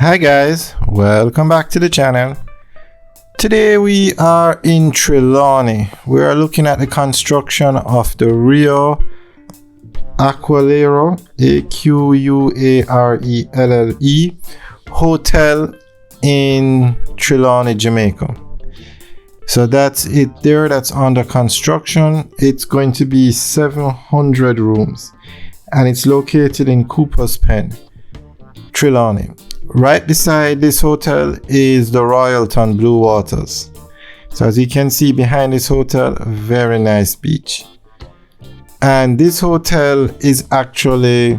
Hi guys, welcome back to the channel. Today we are in Trelawney. We are looking at the construction of the Rio Aquarelle, Aquarelle hotel in Trelawney, Jamaica. So that's it there, that's under construction. It's going to be 700 rooms and it's located in Cooper's Pen, Trelawney. Right beside this hotel is the Royalton Blue Waters. So as you can see behind this hotel, a very nice beach. And this hotel is actually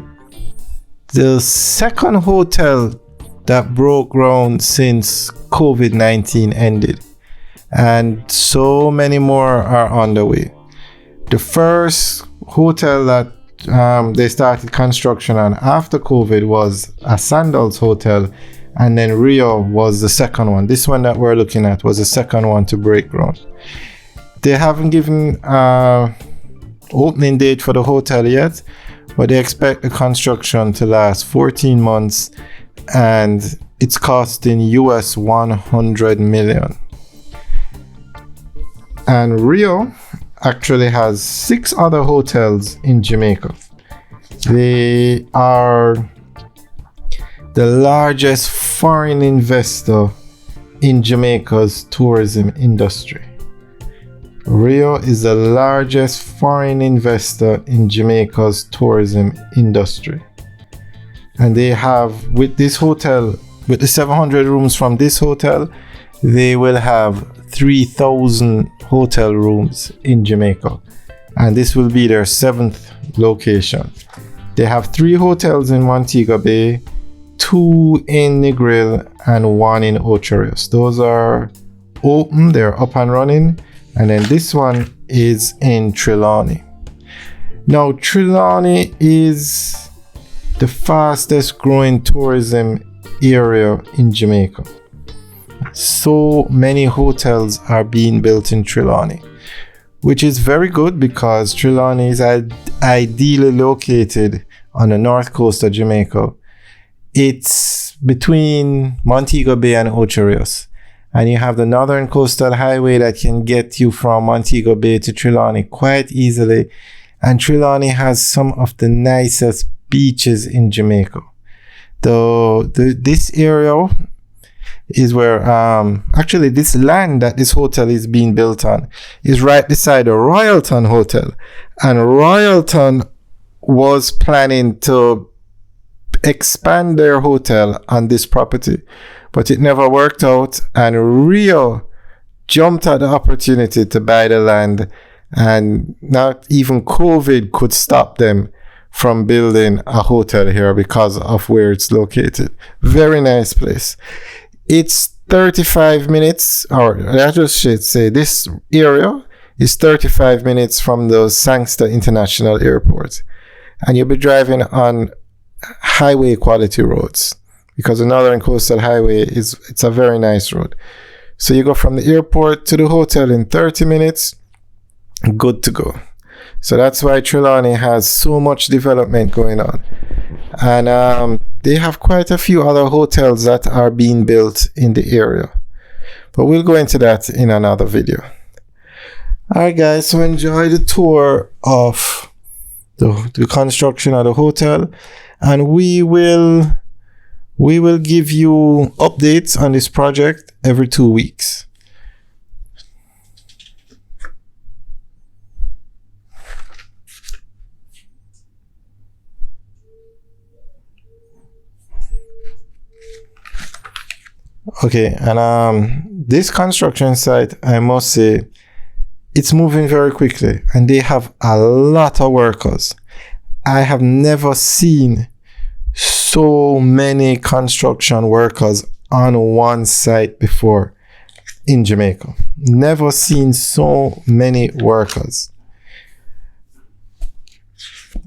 the second hotel that broke ground since COVID-19 ended. And so many more are on the way. The first hotel that they started construction on after COVID was a Sandals hotel, and then Rio was the second one. This one that we're looking at was the second one to break ground. They haven't given opening date for the hotel yet, but they expect the construction to last 14 months and it's costing US 100 million. And Rio actually has 6 other hotels in Jamaica. They are the largest foreign investor in Jamaica's tourism industry. Rio is the largest foreign investor in Jamaica's tourism industry. And they have, with this hotel, with the 700 rooms from this hotel, they will have 3,000 hotel rooms in Jamaica, and this will be their 7th location. They have 3 hotels in Montego Bay, 2 in Negril, and 1 in Ocho Rios. Those are open, they're up and running, and then this one is in Trelawney. Now, Trelawney is the fastest growing tourism area in Jamaica. So many hotels are being built in Trelawney, which is very good because Trelawney is ideally located on the north coast of Jamaica. It's between Montego Bay and Ocho Rios, and you have the Northern Coastal Highway that can get you from Montego Bay to Trelawney quite easily, and Trelawney has some of the nicest beaches in Jamaica. This area is where actually this land that this hotel is being built on is right beside the Royalton hotel, and Royalton was planning to expand their hotel on this property, but it never worked out, and Rio jumped at the opportunity to buy the land, and not even COVID could stop them from building a hotel here because of where it's located. Very nice place. It's 35 minutes, or I just should say this area is 35 minutes from the Sangster International Airport. And you'll be driving on highway quality roads because the Northern Coastal Highway it's a very nice road. So you go from the airport to the hotel in 30 minutes, good to go. So that's why Trelawney has so much development going on. And they have quite a few other hotels that are being built in the area, but we'll go into that in another video. Alright guys, so enjoy the tour of the construction of the hotel, and we will give you updates on this project every 2 weeks. Okay, and this construction site, I must say, it's moving very quickly, and they have a lot of workers. I have never seen so many construction workers on one site before in Jamaica. Never seen so many workers.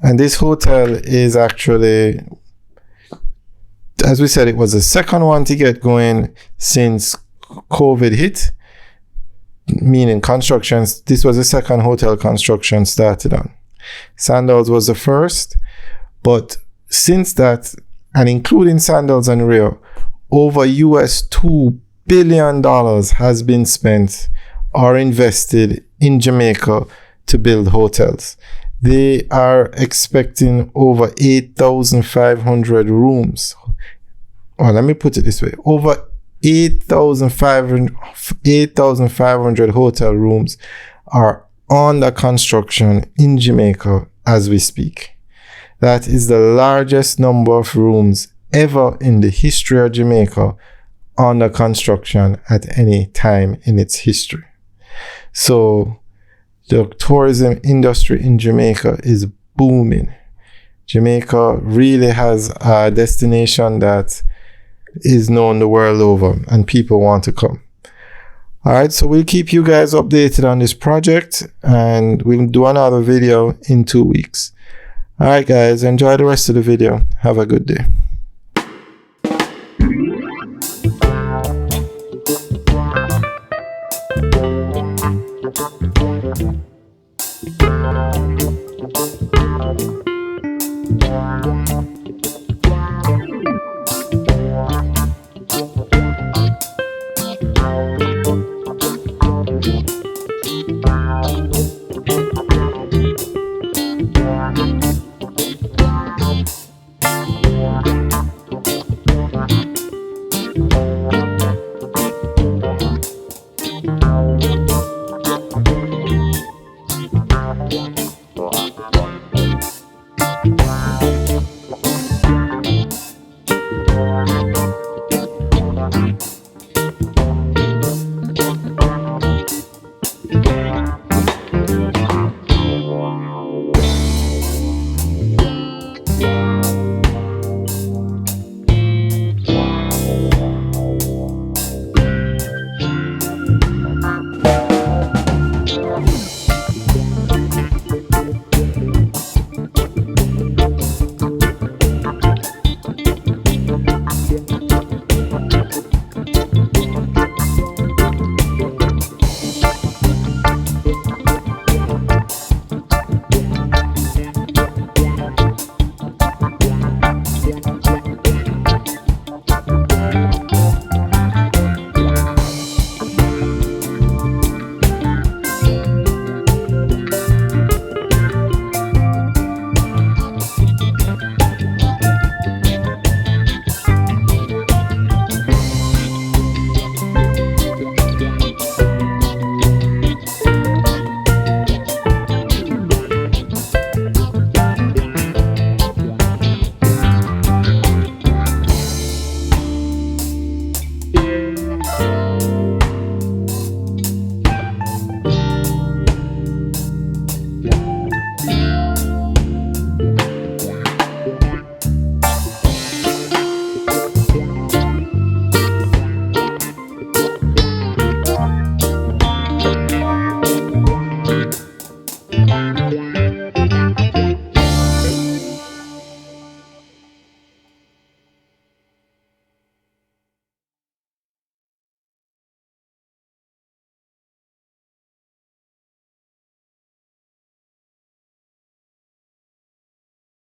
And this hotel is actually, as we said, it was the second one to get going since COVID hit, meaning constructions. This was the second hotel construction started on. Sandals was the first, but since that, and including Sandals and Rio, over US $2 billion has been spent or invested in Jamaica to build hotels. They are expecting over 8,500 rooms. Or let me put it this way, over 8,500 hotel rooms are under construction in Jamaica as we speak. That is the largest number of rooms ever in the history of Jamaica under construction at any time in its history. So the tourism industry in Jamaica is booming. Jamaica really has a destination that is known the world over and people want to come. All right, so we'll keep you guys updated on this project and we'll do another video in 2 weeks. All right, guys, enjoy the rest of the video. Have a good day.